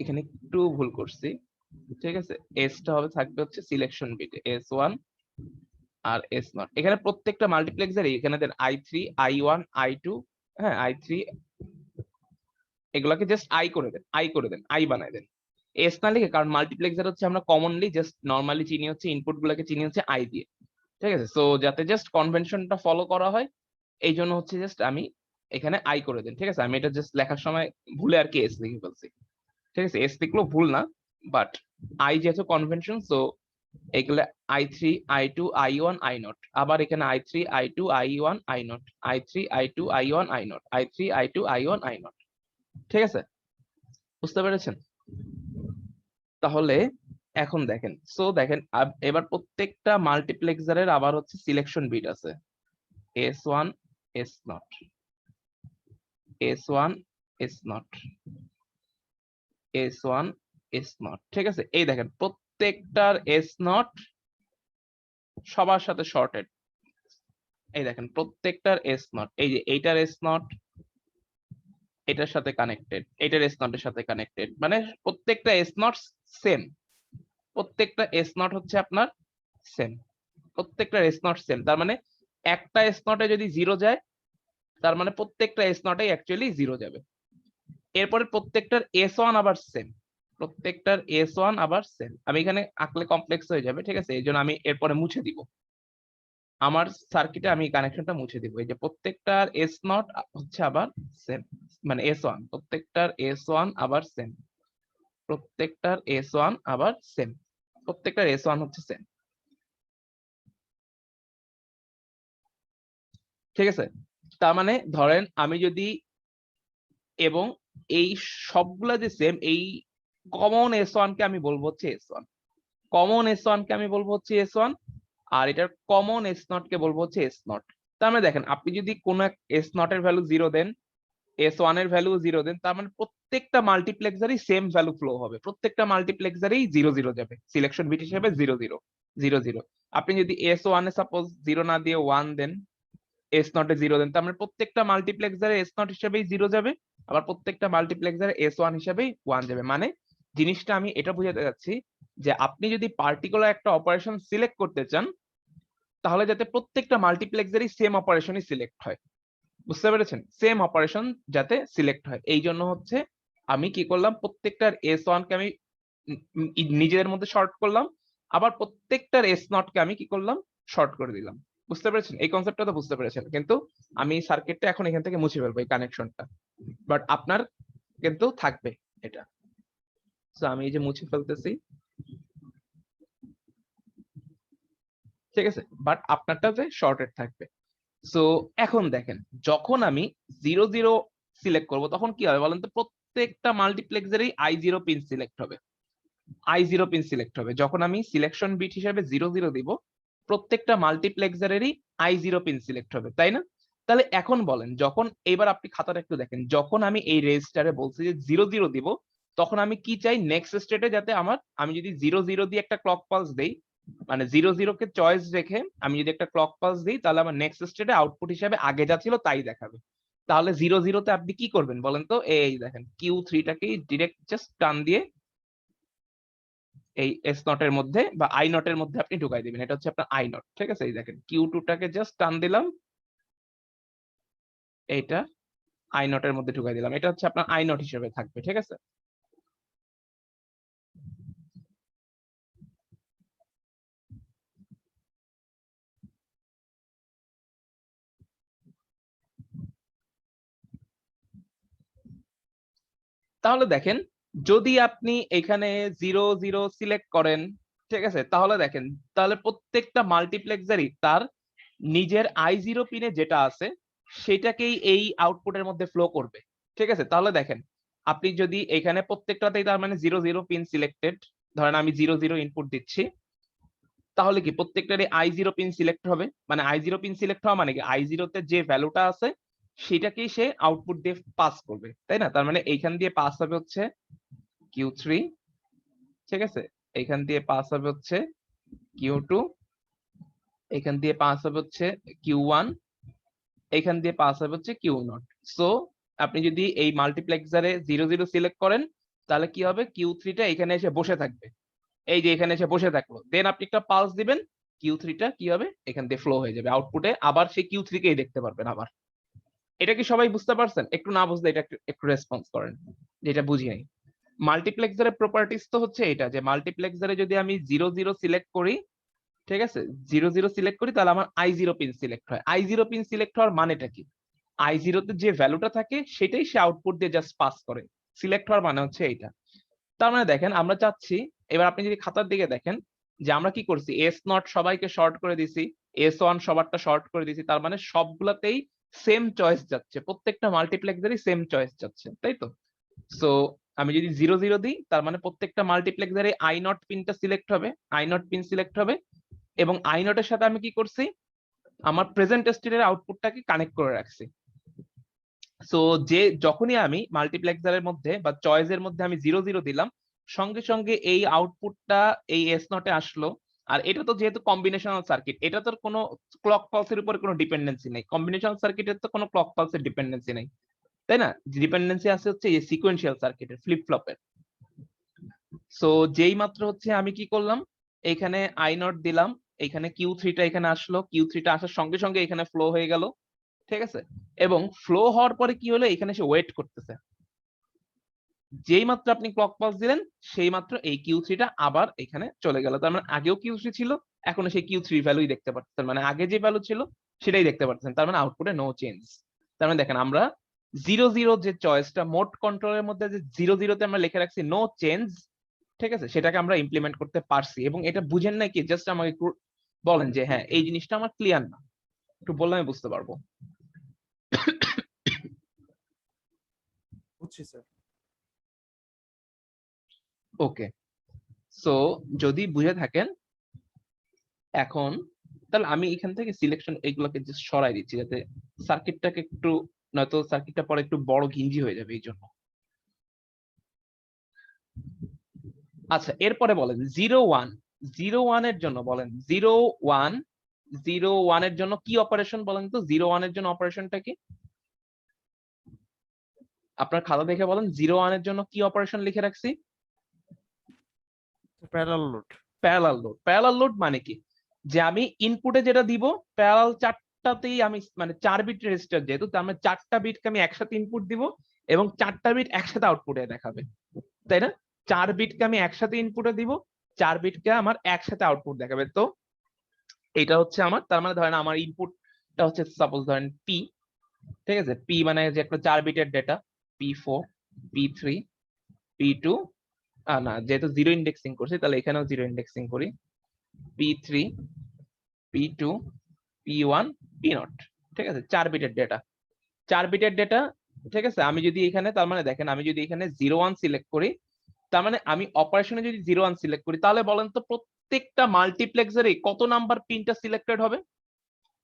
এখানে একটু ভুল করছি, ঠিক আছে? এসটা হবে থাকবে হচ্ছে সিলেকশন বিটে, S1 আর S0। এখানে প্রত্যেকটা মাল্টিপ্লেক্সারই এখানে দেন I3 I1 I2, হ্যাঁ I3, এগুলাকে জাস্ট আই করে দেন, আই বানায় দেন, এস না লিখে, কারণ মাল্টিপ্লেক্সার হচ্ছে আমরা কমনলি জাস্ট নরমালি চিনি হচ্ছে ইনপুট গুলাকে চিনি হচ্ছে আই দিয়ে, ঠিক আছে? সো যাতে জাস্ট কনভেনশনটা ফলো করা হয় এই জন্য হচ্ছে জাস্ট আমি এখানে আই করে দেন, ঠিক আছে? আমি এটা জাস্ট লেখার সময় ভুলে আর কি এস লিখে ফেলছি, ঠিক আছে? এস লিখলেও ভুল না, বাট আই যেহেতু কনভেনশন, সো এগুলো I3 I2 I1 I0, আবার এখানে I3 I2 I1 I0, I3 I2 I1 I0, I3 I2 I1 I0, ঠিক আছে? বুঝতে পেরেছেন? তাহলে এখন দেখেন, সো দেখেন এবার প্রত্যেকটা মাল্টিপ্লেক্সারের আবার হচ্ছে সিলেকশন বিট আছে, S1 S0, S1 S0, S1 S0, ঠিক আছে? এই দেখেন প্রত্যেকটার S0 সবার সাথে শর্টেড, এই দেখেন প্রত্যেকটার S0, এই যে এইটার S0 এটার সাথে কানেক্টেড, এটার S0 এর সাথে কানেক্টেড, মানে প্রত্যেকটা S0 সেম, প্রত্যেকটা S0 হচ্ছে আপনার সেম, প্রত্যেকটা S0 সেম। তার মানে একটা S0 এ যদি 0 যায়, তার মানে প্রত্যেকটা S0 এই অ্যাকচুয়ালি 0 যাবে। এরপরে প্রত্যেকটার S1 আবার সেম, প্রত্যেকটার S1 আবার সেম। আমি এখানে আঁকলে কমপ্লেক্স হয়ে যাবে, ঠিক আছে? এই জন্য আমি এরপরে মুছে দিব, আমার সার্কিটে আমি কানেকশনটা মুছে দিব। এই যে প্রত্যেকটার S0 হচ্ছে আবার সেম, মানে S1, প্রত্যেকটার S1 আবার সেম, প্রত্যেকটার S1 আবার সেম, প্রত্যেকটার S1 হচ্ছে সেম, ঠিক আছে? তার মানে ধরেন আমি যদি, এবং এই সবগুলা যে সেম, এই কমন S1 কে আমি বলবো হচ্ছে S1, কমন S1 কে আমি বলবো হচ্ছে S1, আর এটার কমন S0 কে বলবো হচ্ছে S0। তার মানে দেখেন আপনি যদি কোনো এক S0 এর ভ্যালু 0 দেন, S1 এর ভ্যালু 0 দেন, তার মানে প্রত্যেকটা মাল্টিপ্লেক্সারই সেম ভ্যালু ফ্লো হবে, প্রত্যেকটা মাল্টিপ্লেক্সারই 0 0 যাবে, সিলেকশন বিট হিসেবে 0 0 0 0। আপনি যদি S1 এ সাপোজ 0 না দিয়ে 1 দেন, S0 এ 0 দেন, তার মানে প্রত্যেকটা মাল্টিপ্লেক্সারে S0 হিসেবেই 0 যাবে, আবার প্রত্যেকটা মাল্টিপ্লেক্সারে S1 হিসেবেই 1 যাবে। মানে জিনিসটা আমি এটা বোঝাতে যাচ্ছি যে আপনি যদি পার্টিকুলার একটা অপারেশন সিলেক্ট করতে চান, তাহলে যাতে প্রত্যেকটা মাল্টিপ্লেক্সারই সেম অপারেশনই সিলেক্ট হয়, বুঝতে পেরেছেন? সেম অপারেশন যাতে সিলেক্ট হয়, এই জন্য হচ্ছে আমি কি করলাম, প্রত্যেকটার S1 কে আমি নিজেদের মধ্যে শর্ট করলাম, আবার প্রত্যেকটার S0 কে আমি কি করলাম, শর্ট করে দিলাম। বুঝতে পেরেছেন? এই কনসেপ্টটা তো বুঝতে পেরেছেন, কিন্তু আমি সার্কিটটা এখন এখান থেকে মুছে ফেলবো এই কানেকশনটা, বাট আপনার কিন্তু থাকবে এটা। সো আমি এই যে মুছে ফেলতেছি, ঠিক আছে? বাট আপনারটা যে শর্টেড থাকবে। সো এখন দেখেন যখন আমি 0 0 সিলেক্ট করব তখন কি হবে বলেন তো? প্রত্যেকটা মাল্টিপ্লেক্সারেই I0 পিন সিলেক্ট হবে, I0 পিন সিলেক্ট হবে। যখন আমি সিলেকশন বিট হিসেবে 0 0 দিব, প্রত্যেকটা মাল্টিপ্লেক্সারেরই I0 পিন সিলেক্ট হবে, তাই না? তাহলে এখন বলেন, যখন এবার আপনি খাতাটা একটু দেখেন, যখন আমি এই রেজিস্টারে বলছি যে 0 0 দিব, তখন আমি কি চাই, নেক্সট স্টেটে যাতে আমার, আমি যদি 0 0 দিয়ে একটা ক্লক পালস দেই, মানে 0 0 কে চয়েস রেখে আমি যদি একটা ক্লক পালস দিই, তাহলে আমার নেক্সট স্টেটে আউটপুট হিসেবে আগে যা ছিল তাই দেখাবে। তাহলে 0 0 তে আপনি কি করবেন বলেন তো? এই দেখেন Q3 টাকে ডিরেক্ট জাস্ট টান দিয়ে এই S0 এর মধ্যে বা I0 এর মধ্যে আপনি ঢুকাই দিবেন, এটা হচ্ছে আপনার I0, ঠিক আছে? এই দেখেন Q2 টাকে জাস্ট টান দিলাম, এইটা I0 এর মধ্যে ঢুকাই দিলাম, এটা হচ্ছে আপনার I0 হিসেবে থাকবে, ঠিক আছে? তাহলে দেখেন যদি আপনি এখানে 0 0 সিলেক্ট করেন, ঠিক আছে, তাহলে দেখেন তাহলে প্রত্যেকটা মাল্টিপ্লেক্সারই তার নিজের I0 পিনে যেটা আছে সেটাকেই এই আউটপুটের মধ্যে ফ্লো করবে, ঠিক আছে। তাহলে দেখেন আপনি যদি এখানে প্রত্যেকটাতেই তার মানে 0 0 পিন সিলেক্টেড, ধরেন আমি 0 0 ইনপুট দিচ্ছি, তাহলে কি প্রত্যেকটারই I0 পিন সিলেক্ট হবে, মানে I0 পিন সিলেক্ট হওয়া মানে কি I0 তে যে ভ্যালুটা আছে সেটাকেই সে আউটপুট দিয়ে পাস করবে, তাই না? তার মানে এইখান দিয়ে পাস হবে হচ্ছে Q3, ঠিক আছে, এইখান দিয়ে পাস হবে হচ্ছে Q2, এখান দিয়ে পাস হবে হচ্ছে Q1, এখান দিয়ে পাস হবে হচ্ছে Q0। সো আপনি যদি এই মাল্টিপ্লেক্সারে 0 0 সিলেক্ট করেন তাহলে কি হবে, Q3 টা এখানে এসে বসে থাকবে, এই যে এখানে এসে বসে থাকলো, দেন আপনি একটা পালস দিবেন, Q3 টা কি হবে, এখান দিয়ে ফ্লো হয়ে যাবে আউটপুটে, আবার সেই Q3 কেই দেখতে পারবেন আবার। এটা কি সবাই বুঝতে পারছেন? একটু না বুঝলে এটা একটু রেসপন্স করেন, যেটা বুঝি নাই। মাল্টিপ্লেক্সারের প্রপার্টিস তো হচ্ছে এটা, যে মাল্টিপ্লেক্সারে যদি আমি 0 0 সিলেক্ট করি, ঠিক আছে, 0 0 সিলেক্ট করি তাহলে আমার I0 পিন সিলেক্ট হয়। I0 পিন সিলেক্ট হওয়ার মানেটা কি? I0 তে যে ভ্যালুটা থাকে সেটাই সে আউটপুট দিয়ে জাস্ট পাস করে, সিলেক্ট হওয়ার মানে হচ্ছে এইটা। তার মানে দেখেন আমরা চাচ্ছি, এবার আপনি যদি খাতার দিকে দেখেন যে আমরা কি করছি, S0 সবাইকে শর্ট করে দিছি, S1 সবারটা শর্ট করে দিছি, তার মানে সবগুলাতেই সেম চয়েস যাচ্ছে, প্রত্যেকটা মাল্টিপ্লেক্সারই সেম চয়েস যাচ্ছে, তাই তো? সো আমি যদি 0 0 দিই তার মানে প্রত্যেকটা মাল্টিপ্লেক্সারে I0 পিনটা সিলেক্ট হবে, I0 পিন সিলেক্ট হবে, এবং I0 এর সাথে আমি কি করছি, আমার প্রেজেন্ট স্টেটের আউটপুটটাকে কানেক্ট করে রাখছি। সো যে যখনই আমি মাল্টিপ্লেক্সারের মধ্যে বা চয়েসের মধ্যে আমি 0 0 দিলাম, সঙ্গে সঙ্গে এই আউটপুটটা এই S0 এ আসলো। আর এটা তো যেহেতু কম্বিনেশনাল সার্কিট, এটা তো কোনো ক্লক পালসের উপর কোনো ডিপেন্ডেন্সি নেই, কম্বিনেশনাল সার্কিটের তো কোনো ক্লক পালসের ডিপেন্ডেন্সি নেই, তাই না? ডিপেন্ডেন্সি আছে হচ্ছে এই সিকোয়েন্সিয়াল সার্কিটের, ফ্লিপ ফ্লপের। সো যেই মাত্র হচ্ছে আমি কি করলাম, এখানে I0 দিলাম, এখানে Q3 টা এখানে আসলো, Q3 টা আসার সঙ্গে সঙ্গে এখানে ফ্লো হয়ে গেল, ঠিক আছে, এবং ফ্লো হওয়ার পরে কি হলো, এখানে সে ওয়েট করতেছে, যেই মাত্র আপনি ক্লক পালস দিলেন সেই মাত্র এই Q3 টা আবার এখানে চলে গেল। তার মানে আগেও Q3 ছিল, এখনো সেই Q3 ভ্যালুই দেখতে পাচ্ছেন, মানে আগে যে ভ্যালু ছিল সেটাই দেখতে পাচ্ছেন, তার মানে আউটপুটে নো চেঞ্জ। তার মানে দেখেন আমরা 0 0 যে চয়েসটা মোড কন্ট্রোলের মধ্যে যে 0 0 তে আমরা লিখে রাখছি নো চেঞ্জ, ঠিক আছে, সেটাকে আমরা ইমপ্লিমেন্ট করতে পারছি। এবং এটা বুঝেন নাকি, জাস্ট আমাকে একটু বলেন যে হ্যাঁ এই জিনিসটা আমার ক্লিয়ার না, একটু বললে আমি বুঝতে পারবো। বুঝছি স্যার। ওকে, সো যদি বুঝে থাকেন এখন, তাহলে আমি এখান থেকে সিলেকশন এইগুলোকে জাস্ট সরাই দিচ্ছি যাতে সার্কিটটাকে একটু, নয়তো সার্কিটটা পরে একটু বড় ঘিঞ্জি হয়ে যাবে এই জন্য। আচ্ছা এরপরে বলেন 0 1, 0 1 এর জন্য বলেন 0 1, 0 1 এর জন্য কি অপারেশন বলেন তো, 0 1 এর জন্য অপারেশনটা কি? আপনার খাতা দেখে বলেন 0 1 এর জন্য কি অপারেশন লিখে রাখছি? Parallel load. Parallel load. Parallel load মানে কি, যে আমি ইনপুটে যেটা দিব প্যারালাল চারটাতেই আমি, মানে 4 বিট রেজিস্টার যেহেতু, তার মানে 4টা বিটকে আমি একসাথে ইনপুট দিব এবং 4টা বিট একসাথে আউটপুটে দেখাবে, তাই না? 4 বিটকে আমি একসাথে ইনপুটে দিব, 4 বিটকে আমার একসাথে আউটপুট দেখাবে। তো এটা হচ্ছে আমার, তার মানে ধরেন আমার ইনপুটটা হচ্ছে সাপোজ ধরেন P, ঠিক আছে, P মানে যে একটা 4 বিটের ডেটা, P4, P3, P2, না যেহেতু 0 ইন্ডেক্সিং করছি তাহলে এখানেও 0 ইন্ডেক্সিং করি, P3, P2, P1, P0, ঠিক আছে, 4 বিটের ডেটা, 4 বিটের ডেটা, ঠিক আছে। আমি যদি এখানে, তার মানে দেখেন আমি যদি এখানে 0 1 সিলেক্ট করি, তার মানে আমি অপারেশনে যদি 0 1 সিলেক্ট করি, তাহলে বলেন তো প্রত্যেকটা মাল্টিপ্লেক্সারে কত নাম্বার পিনটা সিলেক্টেড হবে?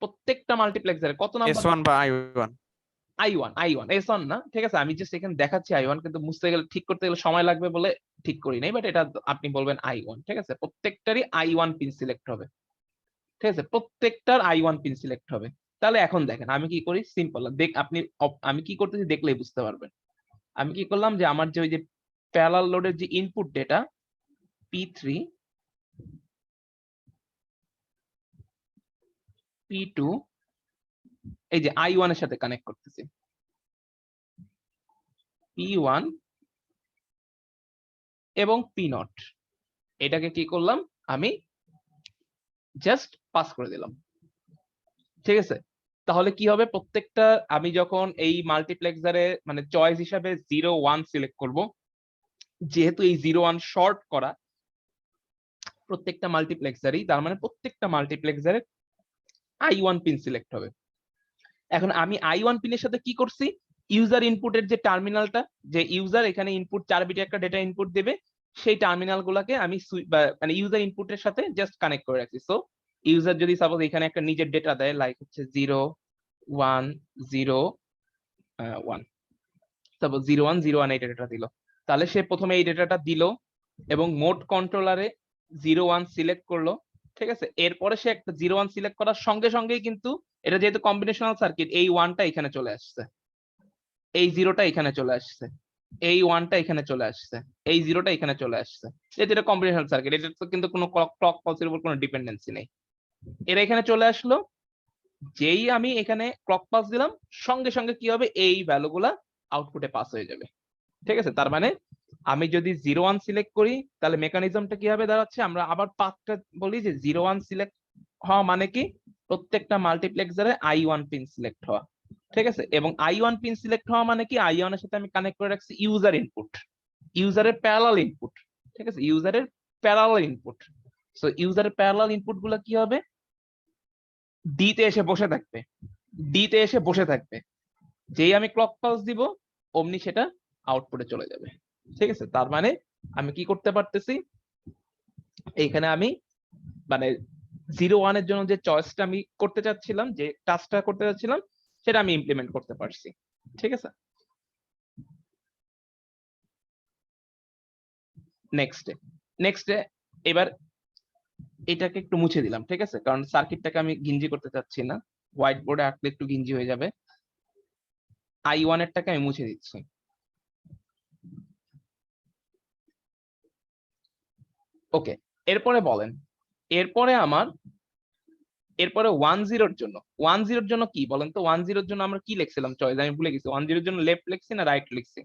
প্রত্যেকটা মাল্টিপ্লেক্সারে কত নাম্বার? S1 বা I1? I1, I1, S1 না, ঠিক আছে, আমি জাস্ট এখানে দেখাচ্ছি I1, কিন্তু বুঝতে গেলে, ঠিক করতে গেলে সময় লাগবে বলে ঠিক করি নাই, বাট এটা আপনি বলবেন I1, ঠিক আছে, প্রত্যেকটারই I1 পিন সিলেক্ট হবে, ঠিক আছে, প্রত্যেকটার I1 পিন সিলেক্ট হবে। তাহলে এখন দেখেন আমি কি করি, সিম্পল, আপনি আমি কি করতেছি দেখলেই বুঝতে পারবেন। আমি কি করলাম, যে আমার যে ওই যে প্যারালাল লোডের যে ইনপুট ডেটা P3, P2, এই যে I1 এর সাথে কানেক্ট করতেছি, P1 এবং P0, এটাকে কি করলাম, আমি জাস্ট পাস করে দিলাম, ঠিক আছে। তাহলে কি হবে, প্রত্যেকটা আমি যখন এই মাল্টিপ্লেক্সারে মানে চয়েস হিসাবে 0 1 সিলেক্ট করব, যেহেতু এই 0 1 শর্ট করা প্রত্যেকটা মাল্টিপ্লেক্সারই, তার মানে প্রত্যেকটা মাল্টিপ্লেক্সারে I1 পিন সিলেক্ট হবে। এখন আমি I1 পিনের সাথে কি করছি, ইউজার ইনপুটের যে টার্মিনালটা, যে ইউজার এখানে ইনপুট 4 বিটে একটা ডেটা ইনপুট দেবে, সেই টার্মিনাল গুলাকে আমি মানে ইউজার ইনপুটের সাথে জাস্ট কানেক্ট করে রাখছি। সো ইউজার যদি সাপোজ এখানে একটা নিজের ডেটা দেয়, লাইক হচ্ছে 0 1 0 1, সাপোজ 0 1 0 1 এই ডেটাটা দিল, তাহলে সে প্রথমে এই ডেটাটা দিল এবং মোড কন্ট্রোলারে 0 1 সিলেক্ট করলো, ঠিক আছে। এরপরে সে একটা 0 1 সিলেক্ট করার সঙ্গে সঙ্গেই কিন্তু এটা যেহেতু কম্বিনেশনাল সার্কিট, এই 1টা এখানে চলে আসছে, এই 0টা এখানে চলে আসছে, এই 1টা এখানে চলে আসছে, এই 0টা এখানে চলে আসছে, যেহেতু এটা কম্বিনেশনাল সার্কিট, এটা তো কিন্তু কোনো ক্লক পালসের উপর কোনো ডিপেন্ডেন্সি নেই। এরা এখানে চলে আসলো, যেই আমি এখানে ক্লক পালস দিলাম সঙ্গে সঙ্গে কি হবে, এই ভ্যালুগুলা আউটপুটে পাস হয়ে যাবে, ঠিক আছে। তার মানে আমি যদি 0 1 সিলেক্ট করি, তাহলে মেকানিজমটা কি হবে দাঁড়াচ্ছে, আমরা আবার পাথটা বলি যে 0 1 সিলেক্ট হওয়া মানে কি, প্রত্যেকটা মাল্টিপ্লেক্সারে I1 পিন সিলেক্ট হওয়া, ঠিক আছে। এবং I1 পিন সিলেক্ট হওয়া মানে কি, I1 এর সাথে আমি কানেক্ট করে রাখছি ইউজার ইনপুট, ইউজারের প্যারালাল ইনপুট, ঠিক আছে, ইউজারের প্যারালাল ইনপুট। সো ইউজারের প্যারালাল ইনপুট গুলো কি হবে, ডি তে এসে বসে থাকবে, ডি তে এসে বসে থাকবে, যেই আমি ক্লক পালস দিব অমনি সেটা আউটপুটে চলে যাবে, ঠিক আছে। তার মানে আমি কি করতে পারতেছি, এইখানে আমি মানে 0 1 এর জন্য যে চয়েসটা আমি করতে চাচ্ছিলাম, যে টাস্কটা করতে চাচ্ছিলাম, সেটা আমি ইমপ্লিমেন্ট করতে পারছি, ঠিক আছে। নেক্সটে এবার এটাকে একটু মুছে দিলাম, ঠিক আছে, কারণ সার্কিটটাকে আমি গিঞ্জি করতে চাচ্ছি না, হোয়াইট বোর্ডে আঁকলে একটু গিঞ্জি হয়ে যাবে। I1 এরটাকে আমি মুছে দিচ্ছি। ওকে, এরপরে বলেন, এরপরে 10 এর জন্য, 10 এর জন্য কি বলেন তো, 10 এর জন্য আমরা কি লিখছিলাম চয়েস, আমি ভুলে গেছি। 10 এর জন্য লেফট লিখছি না রাইট লিখছি?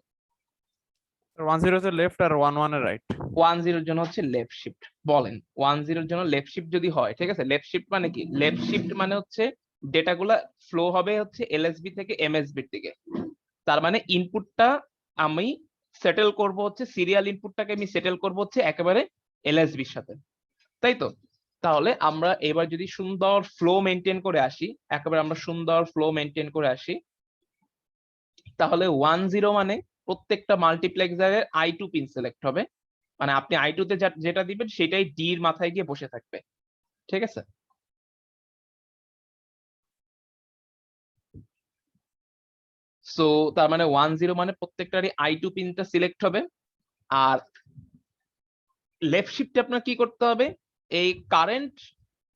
1 0 তে লেফট আর 1 1 এর রাইট। 10 এর জন্য হচ্ছে লেফট শিফট। বলেন 10 এর জন্য লেফট শিফট যদি হয়, ঠিক আছে, লেফট শিফট মানে কি, লেফট শিফট মানে হচ্ছে ডেটাগুলা ফ্লো হবে হচ্ছে এলএসবি থেকে এমএসবি এর দিকে। তার মানে ইনপুটটা আমি সেটেল করব হচ্ছে, সিরিয়াল ইনপুটটাকে আমি সেটেল করব হচ্ছে একেবারে এলএসবির সাথে, তাই তো। তাহলে আমরা এবার যদি সুন্দর ফ্লো মেনটেন করে আসি, একেবারে আমরা সুন্দর ফ্লো মেনটেন করে আসি, তাহলে 1 0 মানে প্রত্যেকটা মাল্টিপ্লেক্সারের I2 পিন সিলেক্ট হবে, মানে আপনি I2 তে যেটা দিবেন সেটাই ডি এর মাথায় গিয়ে বসে থাকবে, ঠিক আছে। সো তার মানে 1 0 মানে প্রত্যেকটারই I2 পিনটা সিলেক্ট হবে। আর লেফট শিফটে আপনার কি করতে হবে, এই কারেন্ট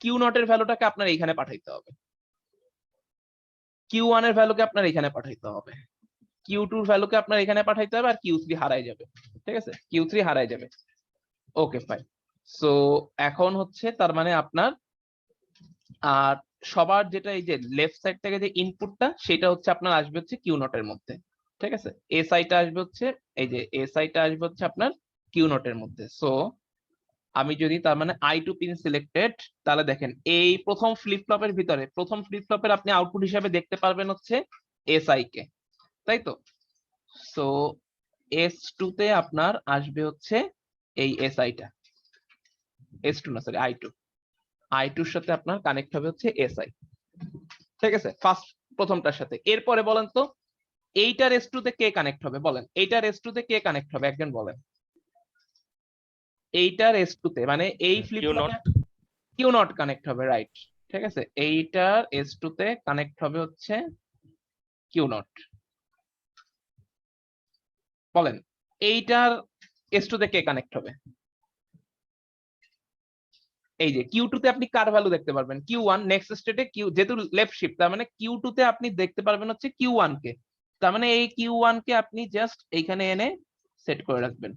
Q0 এর ভ্যালুটাকে আপনার এইখানে পাঠাইতে হবে, Q1 এর ভ্যালুকে আপনার এখানে পাঠাইতে হবে, Q2 এর ভ্যালুকে আপনার এখানে পাঠাইতে হবে, আর Q3 হারাই যাবে, ঠিক আছে, Q3 হারাই যাবে। Okay fine. সো এখন হচ্ছে তার মানে আপনার আর সবার যেটা এই যে লেফট সাইড থেকে যে ইনপুটটা, সেটা হচ্ছে আপনার আসবে হচ্ছে Q0 এর মধ্যে, ঠিক আছে। এসআইটা আসবে হচ্ছে, এই যে এসআইটা আসবে হচ্ছে আপনার Q0 এর মধ্যে। সো আমি যদি তার মানে I2 পিন সিলেক্টেড, তাহলে দেখেন এই প্রথম ফ্লিপ ফ্লপের ভিতরে, প্রথম ফ্লিপ ফ্লপের আপনি আউটপুট হিসাবে দেখতে পারবেন হচ্ছে এসআই কে, তাই তো। সো S2 তে আপনার আসবে হচ্ছে এই এসআইটা, S2 না সরি I2 এর সাথে আপনার কানেক্ট হবে হচ্ছে এসআই, ঠিক আছে, ফার্স্ট প্রথমটার সাথে। এরপরে বলেন তো এইটার S2 তে কে কানেক্ট হবে, বলেন এইটার S2 তে কে কানেক্ট হবে, একজন বলেন। এইটার S2 তে মানে এই ফ্লিপ ফ্লপে Q0 কানেক্ট হবে, রাইট, ঠিক আছে। এইটার S2 তে কানেক্ট হবে হচ্ছে Q0, বলেন এইটার S2 তে কে কানেক্ট হবে। এই যে Q2 তে আপনি কার ভ্যালু দেখতে পারবেন, Q1 নেক্সট স্টেটে Q, যেহেতু লেফট শিফট, তার মানে Q2 তে আপনি দেখতে পারবেন হচ্ছে Q1 কে, তার মানে এই Q1 কে আপনি জাস্ট এইখানে এনে সেট করে রাখবেন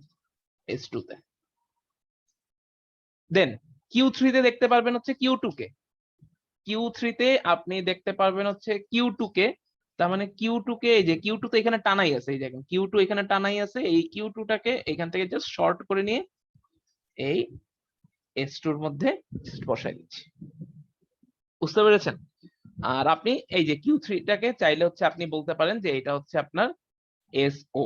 S2 তে। দেন Q3 তে দেখতে পারবেন হচ্ছে Q2 কে, Q3 তে আপনি দেখতে পারবেন হচ্ছে Q2 কে, তার মানে Q2 কে, এই যে Q2 তো এখানে টানাই আছে, এই দেখেন Q2 এখানে টানাই আছে, এই Q2 টাকে এখান থেকে জাস্ট শর্ট করে নিয়ে এই S2 এর মধ্যে বসাই দিচ্ছি, বুঝতে পেরেছেন। আর আপনি এই যে কিউ টাকে চাইলে হচ্ছে আপনি বলতে পারেন যে এটা হচ্ছে আপনার এসও,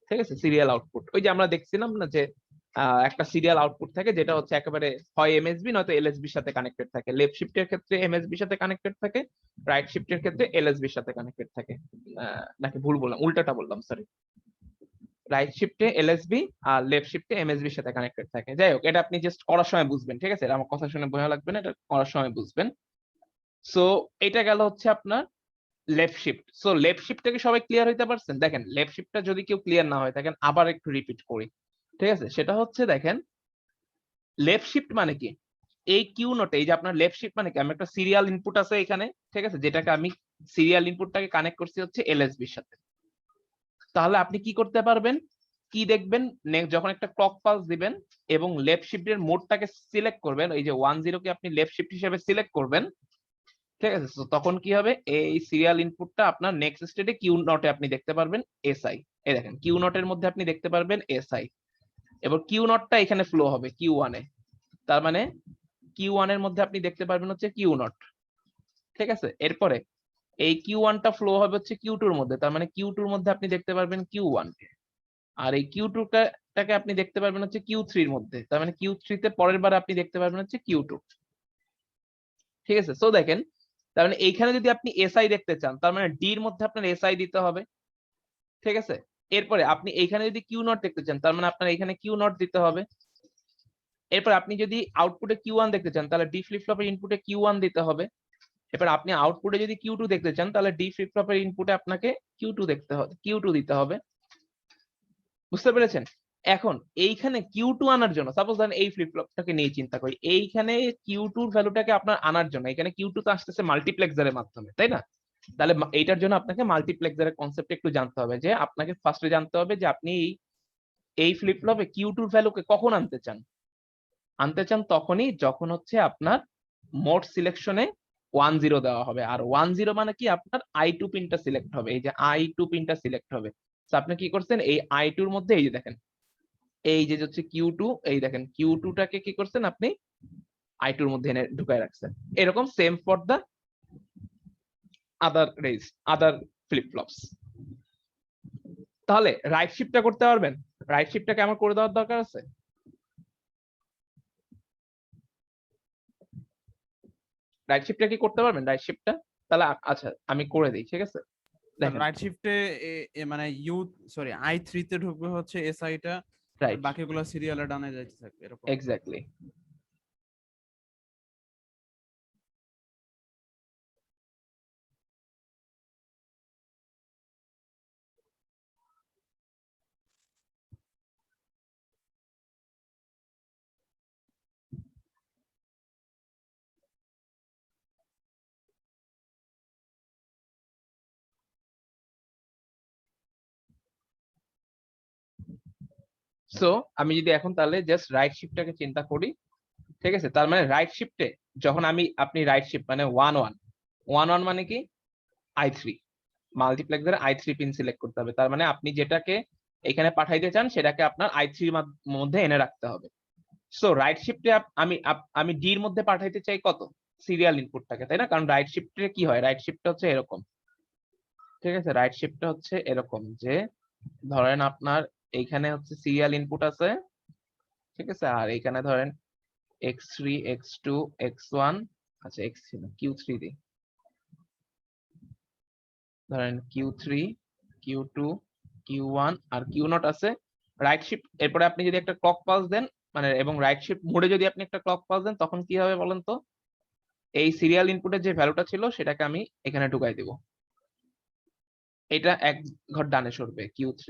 ঠিক আছে, সিরিয়াল আউটপুট। ওই যে আমরা দেখছিলাম না যে একটা সিরিয়াল আউটপুট থাকে যেটা হচ্ছে একেবারে হয় এমএসবি নয়তো এলএসবির সাথে কানেক্টেড থাকে। লেফট শিফটের ক্ষেত্রে এমএসবির সাথে কানেক্টেড থাকে, রাইট শিফটের ক্ষেত্রে এলএসবির সাথে কানেক্টেড থাকে। নাকি ভুল বললাম, উল্টাটা বললাম, সরি। রাইট শিফটে এলএসবি আর লেফট শিফটে এমএসবির সাথে কানেক্টেড থাকে। যাই হোক, এটা আপনি জাস্ট করার সময় বুঝবেন, ঠিক আছে? আমার কথা শুনে বোঝা লাগবে না, এটা করার সময় বুঝবেন। সো এটা গেল হচ্ছে আপনার লেফট শিফট। সো লেফট শিফটটাকে সবাই ক্লিয়ার হইতে পারছেন? দেখেন, লেফট শিফটটা যদি কেউ ক্লিয়ার না হয় থাকেন, আবার একটু রিপিট করি, ঠিক আছে? সেটা হচ্ছে দেখেন, লেফট শিফট মানে কি? এই কিউ নোটে এই যে আপনার লেফট শিফট মানে কি, আমি একটা সিরিয়াল ইনপুট আছে এখানে, ঠিক আছে, যেটাকে আমি সিরিয়াল ইনপুটটাকে কানেক্ট করছি হচ্ছে এলএসবির সাথে। তাহলে আপনি কি করতে পারবেন, কি দেখবেন, যখন একটা ক্লক পালস দিবেন এবং লেফট শিফটের মোডটাকে সিলেক্ট করবেন, এই যে 10 কে আপনি লেফট শিফট হিসেবে সিলেক্ট করবেন, ঠিক আছে? তো তখন কি হবে, এই সিরিয়াল ইনপুটটা আপনার নেক্সট স্টেটে কিউ নটে আপনি দেখতে পারবেন এসআই। এই দেখেন, কিউ নটের মধ্যে আপনি দেখতে পারবেন এসআই। এবার কিউ নটটা এখানে ফ্লো হবে কিউ ওয়ানে, তার মানে কিউ ওয়ান এর মধ্যে আপনি দেখতে পারবেন হচ্ছে কিউ নট, ঠিক আছে? এরপরে এই কিউ ওয়ানটা ফ্লো হবে হচ্ছে কিউ টুর মধ্যে, তার মানে কিউ টুর মধ্যে আপনি দেখতে পারবেন কিউ ওয়ান, আর এই কিউ টাকে আপনি দেখতে পারবেন হচ্ছে কিউ থ্রির মধ্যে, তার মানে কিউ থ্রিতে পরের বার আপনি দেখতে পারবেন হচ্ছে কিউ টু, ঠিক আছে? সো দেখেন, তার মানে এইখানে যদি আপনি এসআই দেখতে চান, তার মানে ডি এর মধ্যে আপনার এসআই দিতে হবে, ঠিক আছে? এরপরে আপনি এইখানে যদি কিউ নট দেখতে চান, তার মানে আপনার এখানে কিউ নট দিতে হবে। এরপর আপনি যদি আউটপুটে কিউ ওয়ান দেখতে চান, তাহলে ডি ফ্লিপ ফ্লপের ইনপুটে কিউ ওয়ান দিতে হবে। এবার আপনি আউটপুটে যদি কিউ টু দেখতে চান, তাহলে ডি ফ্লিপ ফ্লপের ইনপুটে আপনাকে কিউ টু দেখতে হবে, কিউ টু দিতে হবে। বুঝতে পেরেছেন? এখন এইখানে কিউ টু আনার জন্য, সাপোজ ধরেন এই ফ্লিপ ফ্লপটাকে নিয়ে চিন্তা করি, এইখানে কিউ টুর ভ্যালুটাকে আপনার আনার জন্য এখানে কিউ টু তো আসতেছে মাল্টিপ্লেক্সারের মাধ্যমে, তাই না? তাহলে এইটার জন্য আপনাকে মাল্টিপ্লেক্সারের কনসেপ্ট একটু জানতে হবে, যে আপনাকে ফার্স্টে জানতে হবে যে আপনি এই ফ্লিপ ফ্লপে কিউ টুর ভ্যালুকে কখন আনতে চান। আনতে চান তখনই যখন হচ্ছে আপনার মোড সিলেকশনে 10 দেওয়া হবে, আর 10 মানে কি, আপনার I2 পিনটা সিলেক্ট হবে, এই যে I2 পিনটা সিলেক্ট হবে। তো আপনি কি করছেন, এই I2 এর মধ্যে এই যে দেখেন, এই যে হচ্ছে কিউ2, এই দেখেন কিউ2 টাকে কি করছেন আপনি I2 এর মধ্যে এনে ঢুকায় রাখছেন। এরকম same for the other flip flops. তাহলে রাইট শিফটটা করতে পারবেন? রাইট শিফটটাকে আমার করে দেওয়ার দরকার আছে? রাইট শিফটটা কি করতে পারবেন, রাইট শিফটটা? তাহলে আচ্ছা আমি করে দিই, ঠিক আছে? দেখেন, রাইট শিফটে মানে i3 তে ঢুকবে হচ্ছে এসআই টা, আর রাইট, বাকিগুলো সিরিয়ালে ডানে যাইতে থাকবে এরকম। এক্স্যাক্টলি। সো আমি যদি এখন তাহলে জাস্ট রাইট শিফটটাকে চিন্তা করি, ঠিক আছে? তার মানে রাইট শিফটে যখন আপনি রাইট শিফট মানে 1 1 মানে কি, I3 মাল্টিপ্লেক্সারে I3 পিন সিলেক্ট করতে হবে, তার মানে আপনি যেটাকে এখানে পাঠাইতে চান সেটাকে আপনার I3 এর মধ্যে এনে রাখতে হবে। সো রাইট শিফটে আমি ডি এর মধ্যে পাঠাইতে চাই কত, সিরিয়াল ইনপুটটাকে, তাই না? কারণ রাইট শিফটে কি হয়, রাইট শিফটটা হচ্ছে এরকম, ঠিক আছে? রাইট শিফটটা হচ্ছে এরকম যে ধরেন আপনার এইখানে হচ্ছে সিরিয়াল ইনপুট আছে, ঠিক আছে, আর এইখানে ধরেন x3 x2 x1, আচ্ছা x3 না q3 দিই, ধরেন q3 q2 q1 আর q0 আছে রাইট শিফট। এরপরে আপনি যদি একটা ক্লক পালস দেন, মানে এবং রাইট শিফট মোডে যদি আপনি একটা ক্লক পালস দেন, তখন কি হবে বলেন তো, এই সিরিয়াল ইনপুটের যে ভ্যালুটা ছিল সেটাকে আমি এখানে ঢুকাই দিব, এটা এক ঘর ডানে সরবে q3,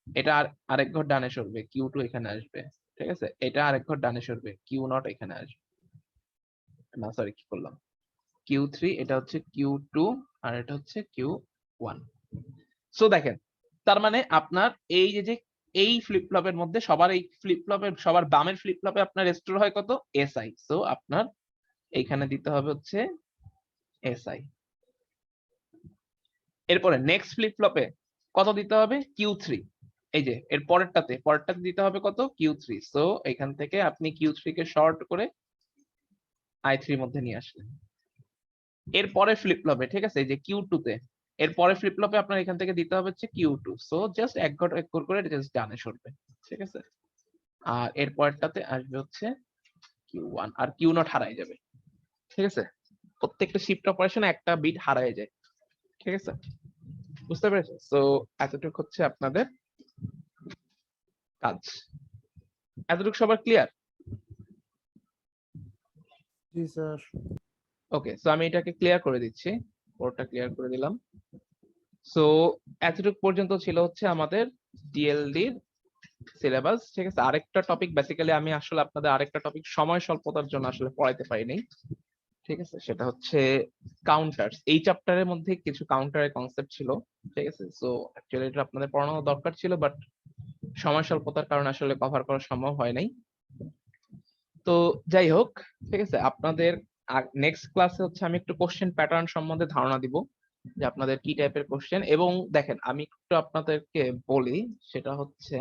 এটা আরেক ঘর ডানে সরবে q2 এখানে আসবে, ঠিক আছে? এটা আরেক ঘর ডানে সরবে q0 এখানে আসবে, না সরি কি করলাম, q3, এটা হচ্ছে q2 আর এটা হচ্ছে q1। সো দেখেন, তার মানে আপনার এই যে এই ফ্লিপ ফ্লপের মধ্যে সবার বামের ফ্লিপ ফ্লপে আপনার স্টোর হয় কত, এসআই। সো আপনার এইখানে দিতে হবে হচ্ছে এসআই। এরপরে নেক্সট ফ্লিপ ফ্লপে কত দিতে হবে, q3, এই যে এর পরেরটাতে দিতে হবে কত, q3। সো এখান থেকে আপনি q3 কে শর্ট করে I3 এর মধ্যে নিয়ে আসলেন। এরপরে ফ্লিপ ফ্লপে, ঠিক আছে, এই যে কিউ টু তে, এরপরে ফ্লিপ ফ্লপে আপনার এখান থেকে দিতে হবে হচ্ছে কিউ টু। সো জাস্ট এক ঘর এক ঘর করে জাস্ট ডানে সরবে, ঠিক আছে। আর এরপরটাতে আসবে হচ্ছে কিউ ওয়ান, আর কিউ নট হারাই যাবে, ঠিক আছে। প্রত্যেকটা শিফট অপারেশনে একটা বিট হারায় যায়, ঠিক আছে, বুঝতে পেরেছেন? সো এতটুকু হচ্ছে আপনাদের কাজ। এতটুকু সবার ক্লিয়ার? জি স্যার। ওকে, সো আমি এটাকে ক্লিয়ার করে দিচ্ছি, বোর্ডটা ক্লিয়ার করে দিলাম। সো এতটুকু পর্যন্ত ছিল হচ্ছে আমাদের ডিএলডি সিলেবাস, ঠিক আছে। আরেকটা টপিক বেসিক্যালি আমি আসলে আপনাদের আরেকটা টপিক সময় স্বল্পতার জন্য আসলে পড়াইতে পারিনি, ঠিক আছে, সেটা হচ্ছে কাউন্টার্স। এই চ্যাপ্টারের মধ্যে কিছু কাউন্টারের কনসেপ্ট ছিল, ঠিক আছে। সো অ্যাকচুয়ালি এটা আপনাদের পড়ানো দরকার ছিল, বাট সময় স্বল্পতার কারণে আসলে কভার করা সম্ভব হয় নাই। তো যাই হোক, ঠিক আছে, আপনাদের নেক্সট ক্লাসে হচ্ছে আমি একটু কোশ্চেন প্যাটার্ন সম্বন্ধে ধারণা দিব, যে আপনাদের কি টাইপের কোশ্চেন। এবং দেখেন আমি একটু আপনাদেরকে বলি, সেটা হচ্ছে